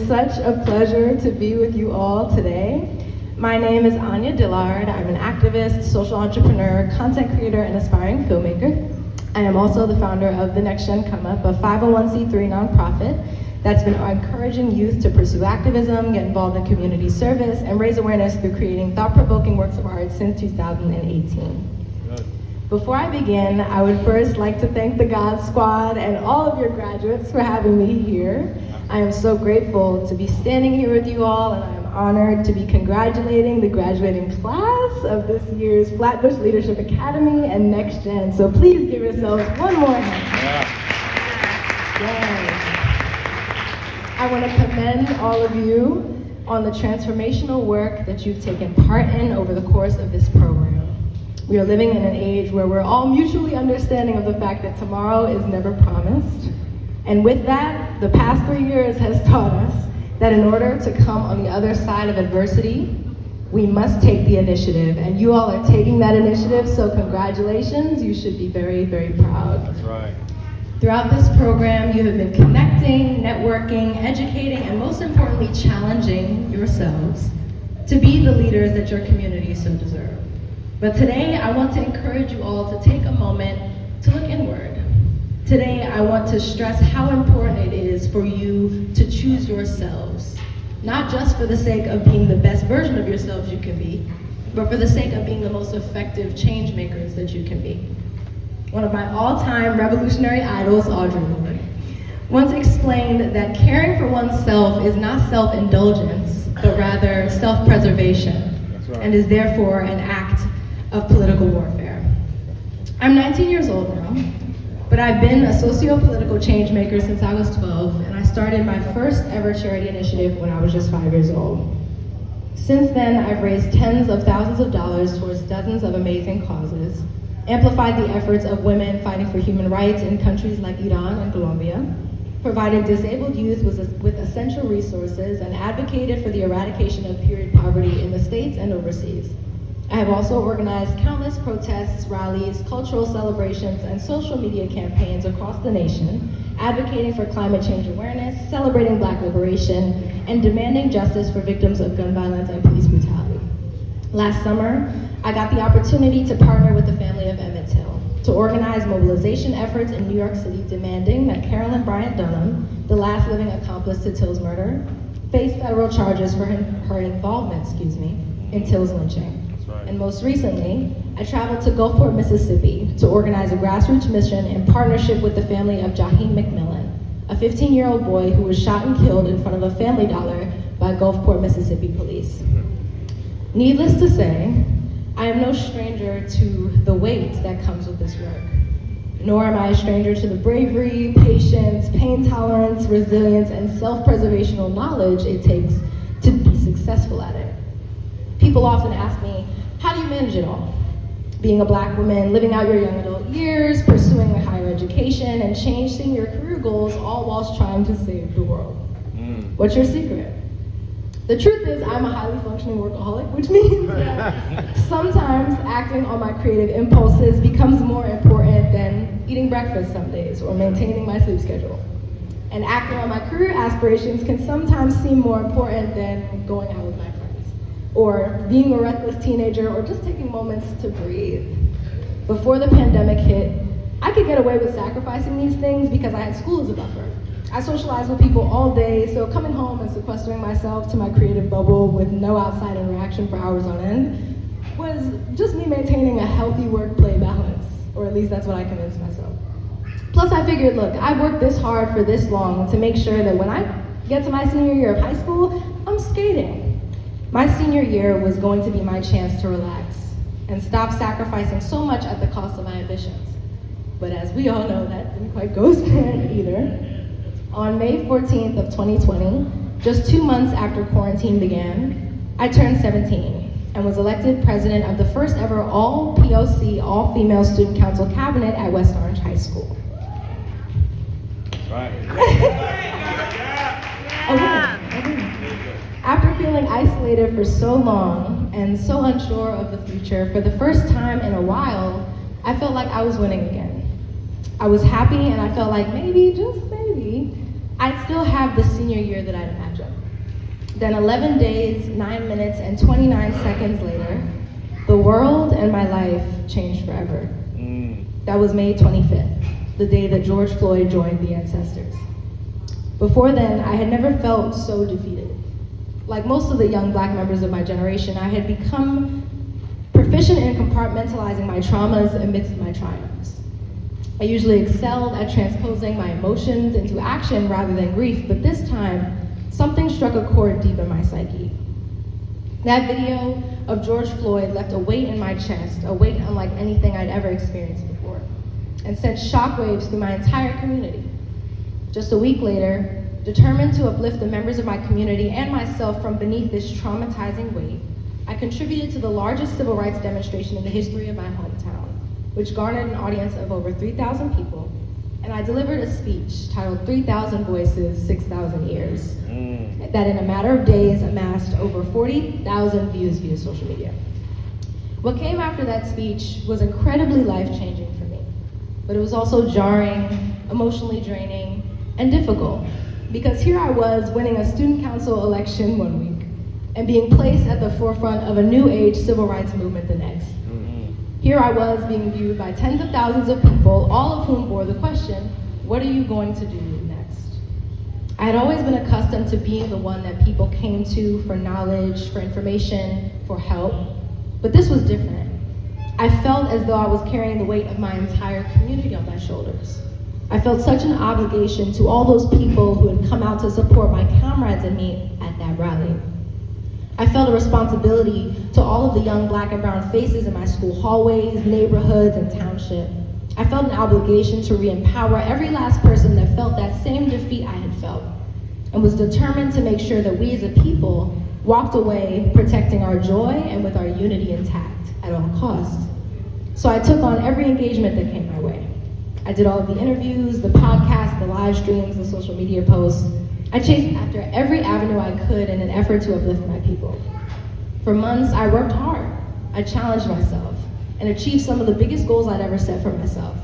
such a pleasure to be with you all today. My name is Anya Dillard. I'm an activist, social entrepreneur, content creator, and aspiring filmmaker. I am also the founder of The Next Gen Come Up, a 501c3 nonprofit that's been encouraging youth to pursue activism, get involved in community service, and raise awareness through creating thought-provoking works of art since 2018. Before I begin, I would first like to thank the God Squad and all of your graduates for having me here. I am so grateful to be standing here with you all, and I am honored to be congratulating the graduating class of this year's Flatbush Leadership Academy and Next Gen. So please give yourselves one more hand. Yes. I want to commend all of you on the transformational work that you've taken part in over the course of this program. We are living in an age where we're all mutually understanding of the fact that tomorrow is never promised. And with that, the past 3 years has taught us that in order to come on the other side of adversity, we must take the initiative. And you all are taking that initiative, so congratulations. You should be very, very proud. That's right. Throughout this program, you have been connecting, networking, educating, and most importantly, challenging yourselves to be the leaders that your community so deserves. But today, I want to encourage you all to take a moment to look inward. Today, I want to stress how important it is for you to choose yourselves, not just for the sake of being the best version of yourselves you can be, but for the sake of being the most effective change makers that you can be. One of my all-time revolutionary idols, Audre Lorde, once explained that caring for oneself is not self-indulgence, but rather self-preservation, right, and is therefore an act of political warfare. I'm 19 years old now, but I've been a socio-political change maker since I was 12, and I started my first ever charity initiative when I was just 5 years old. Since then, I've raised tens of thousands of dollars towards dozens of amazing causes, amplified the efforts of women fighting for human rights in countries like Iran and Colombia, provided disabled youth with essential resources, and advocated for the eradication of period poverty in the States and overseas. I have also organized countless protests, rallies, cultural celebrations, and social media campaigns across the nation, advocating for climate change awareness, celebrating Black liberation, and demanding justice for victims of gun violence and police brutality. Last summer, I got the opportunity to partner with the family of Emmett Till to organize mobilization efforts in New York City demanding that Carolyn Bryant Dunham, the last living accomplice to Till's murder, face federal charges for her involvement, in Till's lynching. And most recently, I traveled to Gulfport, Mississippi to organize a grassroots mission in partnership with the family of Jaheim McMillan, a 15-year-old boy who was shot and killed in front of a Family Dollar by Gulfport, Mississippi police. Needless to say, I am no stranger to the weight that comes with this work, nor am I a stranger to the bravery, patience, pain tolerance, resilience, and self-preservational knowledge it takes to be successful at it. People often ask me, how do you manage it all? Being a Black woman, living out your young adult years, pursuing a higher education, and changing your career goals, all whilst trying to save the world. What's your secret? The truth is, I'm a highly functioning workaholic, which means that sometimes acting on my creative impulses becomes more important than eating breakfast some days or maintaining my sleep schedule. And acting on my career aspirations can sometimes seem more important than going out with my friends, or being a reckless teenager, or just taking moments to breathe. Before the pandemic hit, I could get away with sacrificing these things because I had school as a buffer. I socialized with people all day, so coming home and sequestering myself to my creative bubble with no outside interaction for hours on end was just me maintaining a healthy work-play balance, or at least that's what I convinced myself. Plus I figured, look, I worked this hard for this long to make sure that when I get to my senior year of high school, I'm skating. My senior year was going to be my chance to relax and stop sacrificing so much at the cost of my ambitions. But as we all know, that didn't quite go as planned either. On May 14th of 2020, just 2 months after quarantine began, I turned 17 and was elected president of the first ever all-POC, all-female student council cabinet at West Orange High School. Right. After feeling isolated for so long and so unsure of the future, for the first time in a while, I felt like I was winning again. I was happy and I felt like maybe, just maybe, I'd still have the senior year that I'd imagined. Then 11 days, 9 minutes, and 29 seconds later, the world and my life changed forever. That was May 25th, the day that George Floyd joined the Ancestors. Before then, I had never felt so defeated. Like most of the young Black members of my generation, I had become proficient in compartmentalizing my traumas amidst my triumphs. I usually excelled at transposing my emotions into action rather than grief, but this time, something struck a chord deep in my psyche. That video of George Floyd left a weight in my chest, a weight unlike anything I'd ever experienced before, and sent shockwaves through my entire community. Just a week later, determined to uplift the members of my community and myself from beneath this traumatizing weight, I contributed to the largest civil rights demonstration in the history of my hometown, which garnered an audience of over 3,000 people, and I delivered a speech titled 3,000 Voices, 6,000 Ears, that in a matter of days amassed over 40,000 views via social media. What came after that speech was incredibly life-changing for me, but it was also jarring, emotionally draining, and difficult, because here I was winning a student council election one week and being placed at the forefront of a new age civil rights movement the next. Here I was being viewed by tens of thousands of people, all of whom bore the question, what are you going to do next? I had always been accustomed to being the one that people came to for knowledge, for information, for help, but this was different. I felt as though I was carrying the weight of my entire community on my shoulders. I felt such an obligation to all those people who had come out to support my comrades and me at that rally. I felt a responsibility to all of the young Black and brown faces in my school hallways, neighborhoods, and township. I felt an obligation to re-empower every last person that felt that same defeat I had felt, and was determined to make sure that we as a people walked away protecting our joy and with our unity intact at all costs. So I took on every engagement that came my way. I did all of the interviews, the podcasts, the live streams, the social media posts. I chased after every avenue I could in an effort to uplift my people. For months, I worked hard. I challenged myself and achieved some of the biggest goals I'd ever set for myself.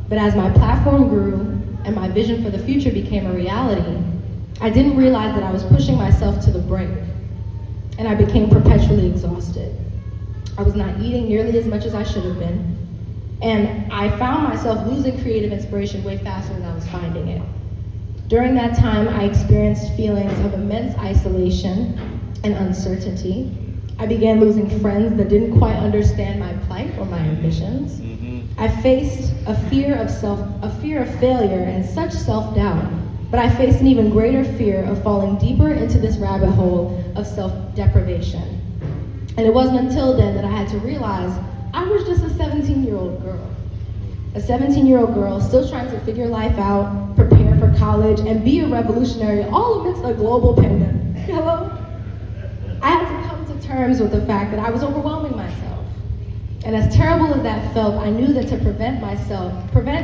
But as my platform grew and my vision for the future became a reality, I didn't realize that I was pushing myself to the brink, and I became perpetually exhausted. I was not eating nearly as much as I should have been, and I found myself losing creative inspiration way faster than I was finding it. During that time, I experienced feelings of immense isolation and uncertainty. I began losing friends that didn't quite understand my plight or my ambitions. I faced a fear of failure and such self-doubt, but I faced an even greater fear of falling deeper into this rabbit hole of self-deprivation. And it wasn't until then that I had to realize I was just a 17-year-old girl. A 17-year-old girl still trying to figure life out, prepare for college, and be a revolutionary all amidst a global pandemic. Hello? I had to come to terms with the fact that I was overwhelming myself. And as terrible as that felt, I knew that to prevent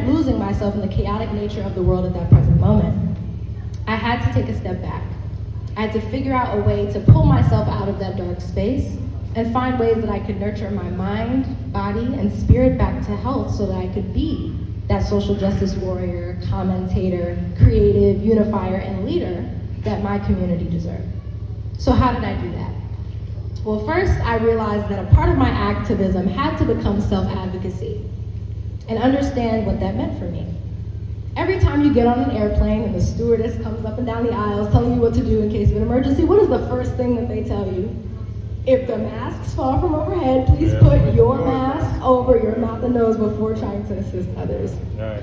losing myself in the chaotic nature of the world at that present moment, I had to take a step back. I had to figure out a way to pull myself out of that dark space and find ways that I could nurture my mind, body, and spirit back to health so that I could be that social justice warrior, commentator, creative, unifier, and leader that my community deserved. So how did I do that? Well, first, I realized that a part of my activism had to become self-advocacy and understand what that meant for me. Every time you get on an airplane and the stewardess comes up and down the aisles telling you what to do in case of an emergency, what is the first thing that they tell you? If the masks fall from overhead, please put your mask over your mouth and nose before trying to assist others. Right.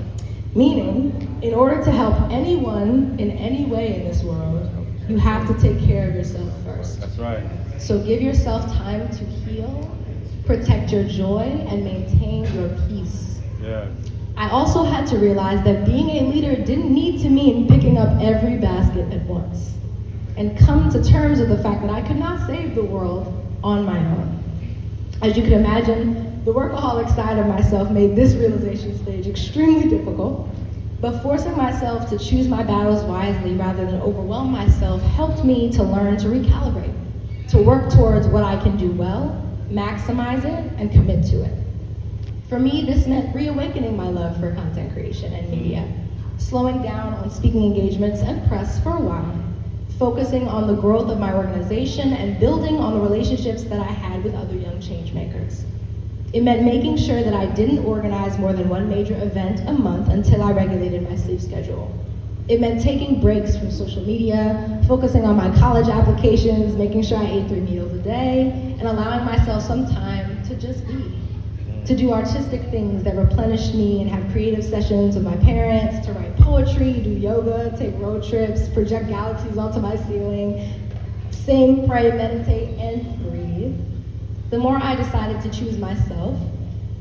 Meaning, in order to help anyone in any way in this world, you have to take care of yourself first. That's right. So give yourself time to heal, protect your joy, and maintain your peace. Yeah. I also had to realize that being a leader didn't need to mean picking up every basket at once, and come to terms with the fact that I could not save the world on my own. As you can imagine, the workaholic side of myself made this realization stage extremely difficult, but forcing myself to choose my battles wisely rather than overwhelm myself helped me to learn to recalibrate, to work towards what I can do well, maximize it, and commit to it. For me, this meant reawakening my love for content creation and media, slowing down on speaking engagements and press for a while, focusing on the growth of my organization and building on the relationships that I had with other young change makers. It meant making sure that I didn't organize more than one major event a month until I regulated my sleep schedule. It meant taking breaks from social media, focusing on my college applications, making sure I ate 3 meals a day, and allowing myself some time to just be. To do artistic things that replenished me and have creative sessions with my parents, to write poetry, do yoga, take road trips, project galaxies onto my ceiling, sing, pray, meditate, and breathe. The more I decided to choose myself,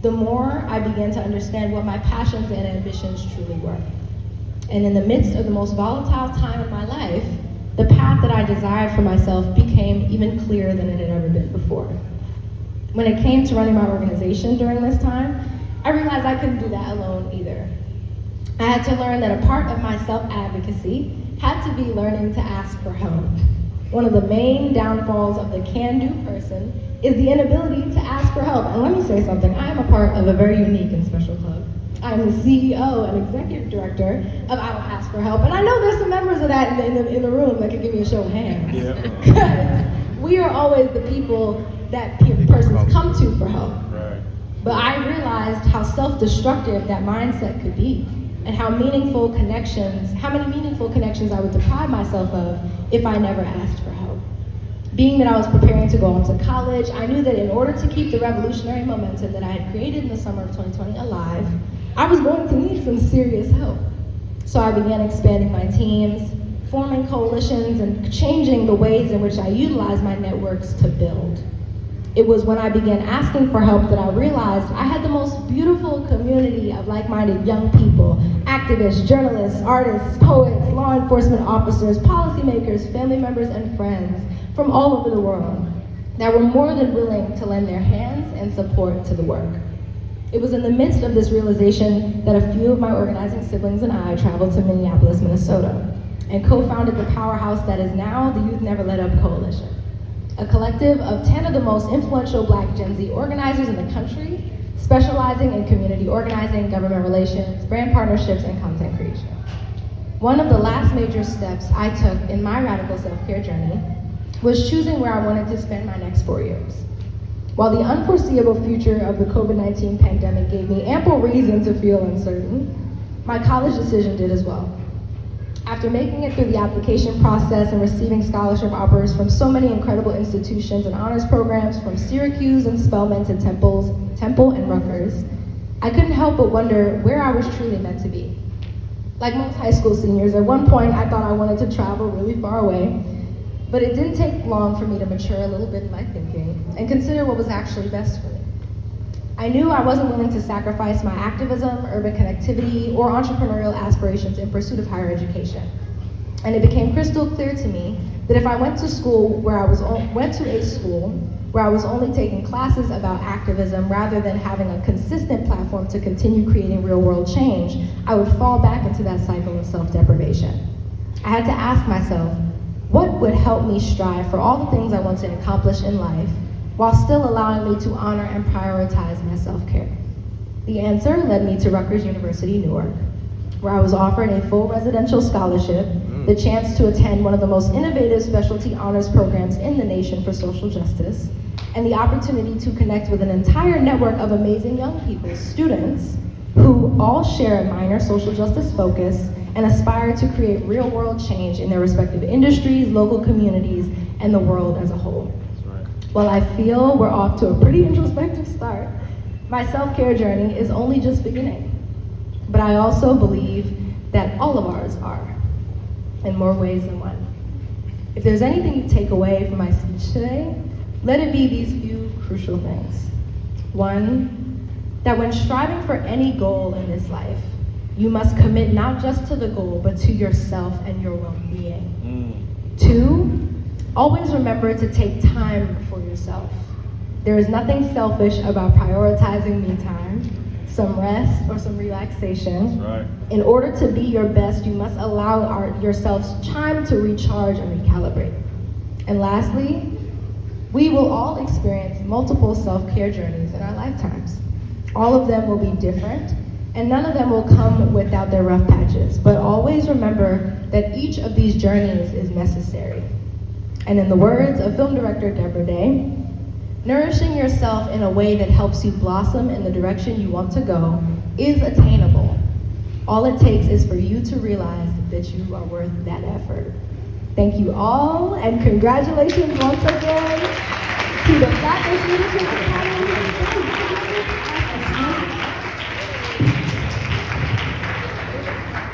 the more I began to understand what my passions and ambitions truly were. And in the midst of the most volatile time in my life, the path that I desired for myself became even clearer than it had ever been before. When it came to running my organization during this time, I realized I couldn't do that alone either. I had to learn that a part of my self-advocacy had to be learning to ask for help. One of the main downfalls of the can-do person is the inability to ask for help. And let me say something, I am a part of a very unique and special club. I'm the CEO and executive director of I Don't Ask for Help. And I know there's some members of that in the room that could give me a show of hands. Because we are always the people that persons come to for help. Right. But I realized how self-destructive that mindset could be, and how many meaningful connections I would deprive myself of if I never asked for help. Being that I was preparing to go on to college, I knew that in order to keep the revolutionary momentum that I had created in the summer of 2020 alive, I was going to need some serious help. So I began expanding my teams, forming coalitions, and changing the ways in which I utilize my networks to build. It was when I began asking for help that I realized I had the most beautiful community of like-minded young people, activists, journalists, artists, poets, law enforcement officers, policymakers, family members, and friends from all over the world that were more than willing to lend their hands and support to the work. It was in the midst of this realization that a few of my organizing siblings and I traveled to Minneapolis, Minnesota, and co-founded the powerhouse that is now the Youth Never Let Up Coalition, a collective of 10 of the most influential Black Gen Z organizers in the country, specializing in community organizing, government relations, brand partnerships, and content creation. One of the last major steps I took in my radical self-care journey was choosing where I wanted to spend my next 4 years. While the unforeseeable future of the COVID-19 pandemic gave me ample reason to feel uncertain, my college decision did as well. After making it through the application process and receiving scholarship offers from so many incredible institutions and honors programs from Syracuse and Spelman to Temple and Rutgers, I couldn't help but wonder where I was truly meant to be. Like most high school seniors, at one point I thought I wanted to travel really far away, but it didn't take long for me to mature a little bit in my thinking and consider what was actually best for me. I knew I wasn't willing to sacrifice my activism, urban connectivity, or entrepreneurial aspirations in pursuit of higher education. And it became crystal clear to me that if I went to a school where I was only taking classes about activism rather than having a consistent platform to continue creating real world change, I would fall back into that cycle of self-deprivation. I had to ask myself, what would help me strive for all the things I want to accomplish in life while still allowing me to honor and prioritize my self-care? The answer led me to Rutgers University, Newark, where I was offered a full residential scholarship, the chance to attend one of the most innovative specialty honors programs in the nation for social justice, and the opportunity to connect with an entire network of amazing young people, students, who all share a minor social justice focus and aspire to create real-world change in their respective industries, local communities, and the world as a whole. While I feel we're off to a pretty introspective start, my self-care journey is only just beginning. But I also believe that all of ours are, in more ways than one. If there's anything you take away from my speech today, let it be these few crucial things. One, that when striving for any goal in this life, you must commit not just to the goal, but to yourself and your well-being. Two, always remember to take time for yourself. There is nothing selfish about prioritizing me time, some rest, or some relaxation. That's right. In order to be your best, you must allow yourselves time to recharge and recalibrate. And lastly, we will all experience multiple self-care journeys in our lifetimes. All of them will be different, And none of them will come without their rough patches. But always remember that each of these journeys is necessary. And in the words of film director Deborah Day, nourishing yourself in a way that helps you blossom in the direction you want to go is attainable. All it takes is for you to realize that you are worth that effort. Thank you all, and congratulations once again to the Flatbush Leadership Academy.